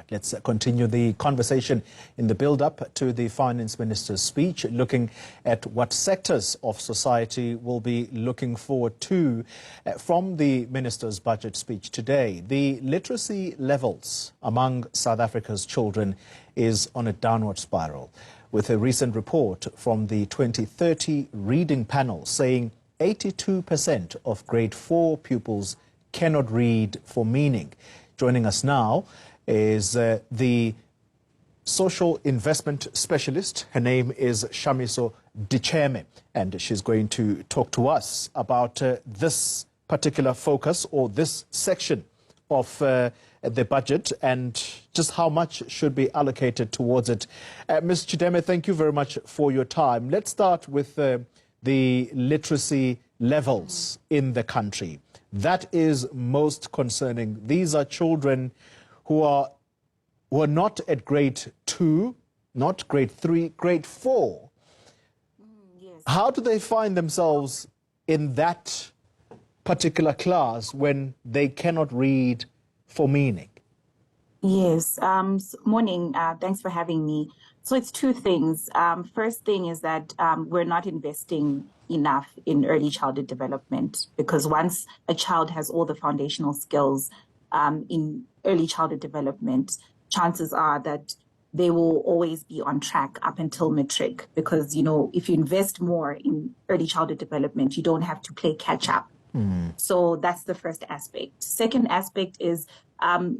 Let's continue the conversation in the build-up to the Finance Minister's speech, looking at what sectors of society will be looking forward to from the Minister's budget speech today. The literacy levels among South Africa's children is on a downward spiral, with a recent report from the 2030 reading panel saying 82% of grade 4 pupils cannot read for meaning. Joining us now is the social investment specialist. Her name is Shamiso Chideme, and she's going to talk to us about this particular focus or this section of the budget and just how much should be allocated towards it. Ms. Chideme, thank you very much for your time. Let's start with the literacy levels in the country. That is most concerning. These are children who are not at grade 2, not grade 3, grade 4. Yes. How do they find themselves in that particular class when they cannot read for meaning? Yes. Morning. Thanks for having me. So it's two things. First thing is that we're not investing enough in early childhood development, because once a child has all the foundational skills in early childhood development, chances are that they will always be on track up until matric, because, you know, if you invest more in early childhood development, you don't have to play catch up. So that's the first aspect. Second aspect is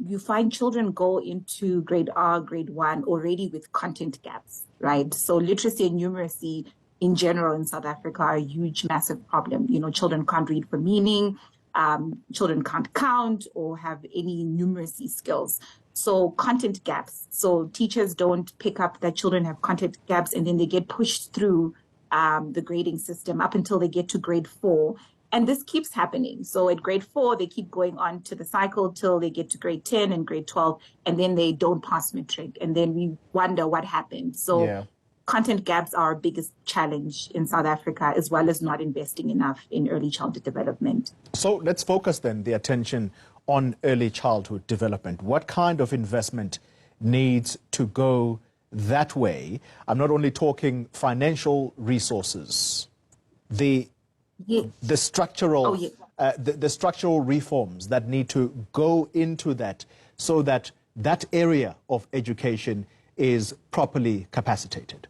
you find children go into grade R, grade 1 already with content gaps, right? So literacy and numeracy in general in South Africa are a huge, massive problem. You know, children can't read for meaning, children can't count or have any numeracy skills. So content gaps. So teachers don't pick up that children have content gaps, and then they get pushed through the grading system up until they get to grade 4. And this keeps happening. So at grade 4, they keep going on to the cycle till they get to grade 10 and grade 12, and then they don't pass matric. And then we wonder what happened. So content gaps are our biggest challenge in South Africa, as well as not investing enough in early childhood development. So let's focus then the attention on early childhood development. What kind of investment needs to go that way? I'm not only talking financial resources, the structural the structural reforms that need to go into that, so that that area of education is properly capacitated.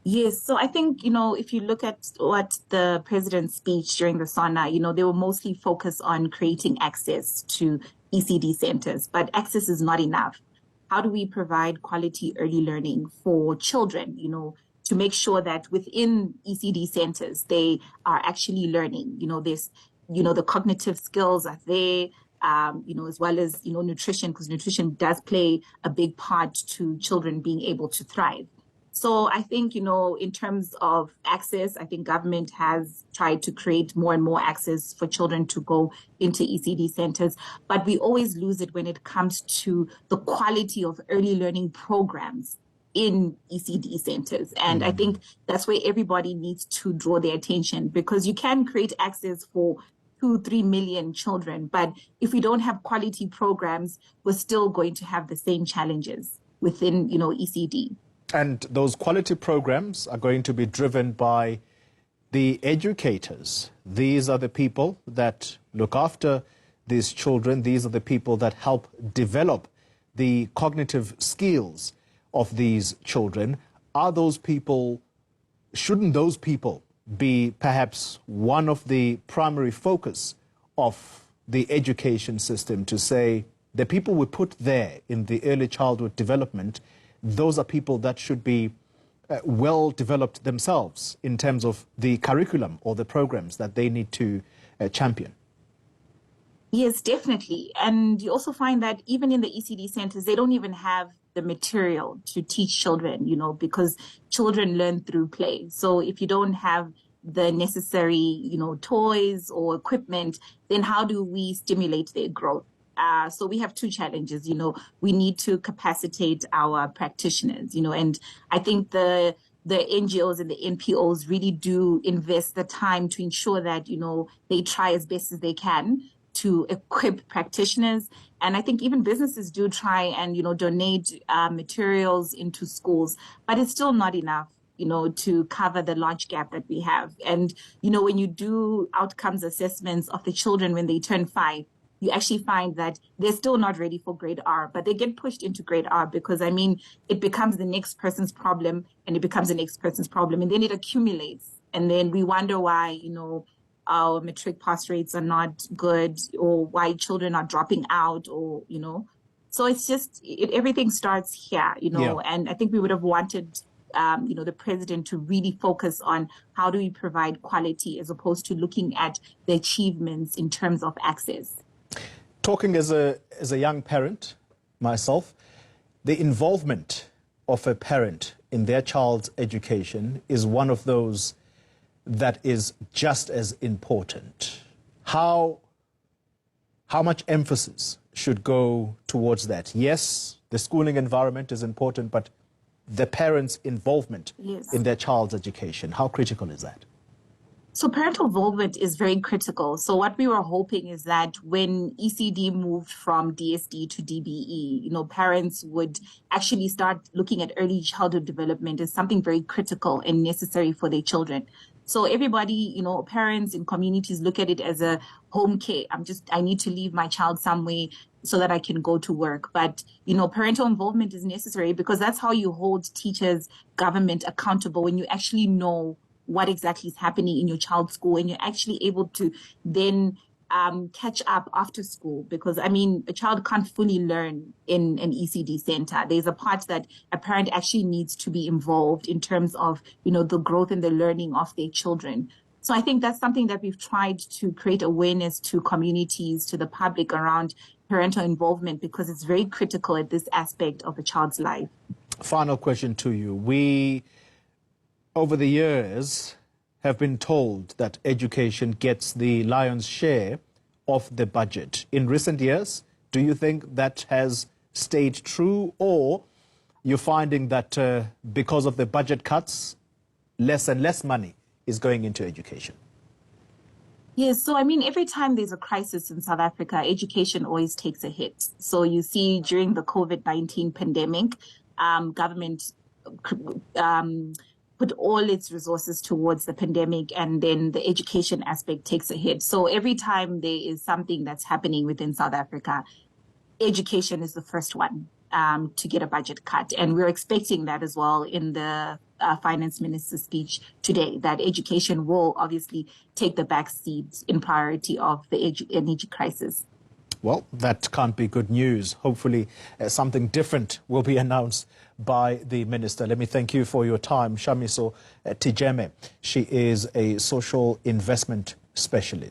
Yes. So I think, you know, if you look at what the president's speech during the SANA, you know, they were mostly focused on creating access to ECD centers, but access is not enough. How do we provide quality early learning for children, you know, to make sure that within ECD centers, they are actually learning, you know, this, you know, the cognitive skills are there, you know, as well as, you know, nutrition, because nutrition does play a big part to children being able to thrive. So I think, you know, in terms of access, I think government has tried to create more and more access for children to go into ECD centers, but we always lose it when it comes to the quality of early learning programs in ECD centers. And I think that's where everybody needs to draw their attention, because you can create access for 2-3 million children, but if we don't have quality programs, we're still going to have the same challenges within, you know, ECD. And those quality programs are going to be driven by the educators. These are the people that look after these children. These are the people that help develop the cognitive skills of these children. Are those people, shouldn't those people be perhaps one of the primary focus of the education system, to say the people we put there in the early childhood development, those are people that should be well developed themselves in terms of the curriculum or the programs that they need to champion? Yes, definitely. And you also find that even in the ECD centers, they don't even have the material to teach children, you know, because children learn through play. So if you don't have the necessary, you know, toys or equipment, then how do we stimulate their growth? So we have two challenges, you know, we need to capacitate our practitioners, you know, and I think the NGOs and the NPOs really do invest the time to ensure that, you know, they try as best as they can to equip practitioners. And I think even businesses do try and, donate materials into schools, but it's still not enough, to cover the large gap that we have. And, when you do outcomes assessments of the children when they turn 5, you actually find that they're still not ready for grade R, but they get pushed into grade R because, it becomes the next person's problem and it becomes the next person's problem. And then it accumulates. And then we wonder why, our matric pass rates are not good, or why children are dropping out, or, so it's just, everything starts here, and I think we would have wanted, the president to really focus on how do we provide quality as opposed to looking at the achievements in terms of access. Talking as a young parent myself, the involvement of a parent in their child's education is one of those that is just as important. How much emphasis should go towards that? Yes, the schooling environment is important, but the parents' involvement in their child's education, how critical is that? So parental involvement is very critical. So what we were hoping is that when ECD moved from DSD to DBE, parents would actually start looking at early childhood development as something very critical and necessary for their children. So everybody, parents in communities look at it as a home care. I need to leave my child somewhere so that I can go to work. But, parental involvement is necessary because that's how you hold teachers, government accountable, when you actually know what exactly is happening in your child's school, and you're actually able to then catch up after school. Because, a child can't fully learn in an ECD center. There's a part that a parent actually needs to be involved in terms of, the growth and the learning of their children. So I think that's something that we've tried to create awareness to communities, to the public around parental involvement, because it's very critical at this aspect of a child's life. Final question to you. We, over the years, have been told that education gets the lion's share of the budget. In recent years, do you think that has stayed true, or you're finding that because of the budget cuts, less and less money is going into education? Yes, so every time there's a crisis in South Africa, education always takes a hit. So you see during the COVID-19 pandemic, government put all its resources towards the pandemic, and then the education aspect takes a hit. So every time there is something that's happening within South Africa, education is the first one to get a budget cut. And we're expecting that as well in the finance minister's speech today, that education will obviously take the back seat in priority of the energy crisis. Well, that can't be good news. Hopefully something different will be announced by the minister. Let me thank you for your time, Shamiso Chideme. She is a social investment specialist.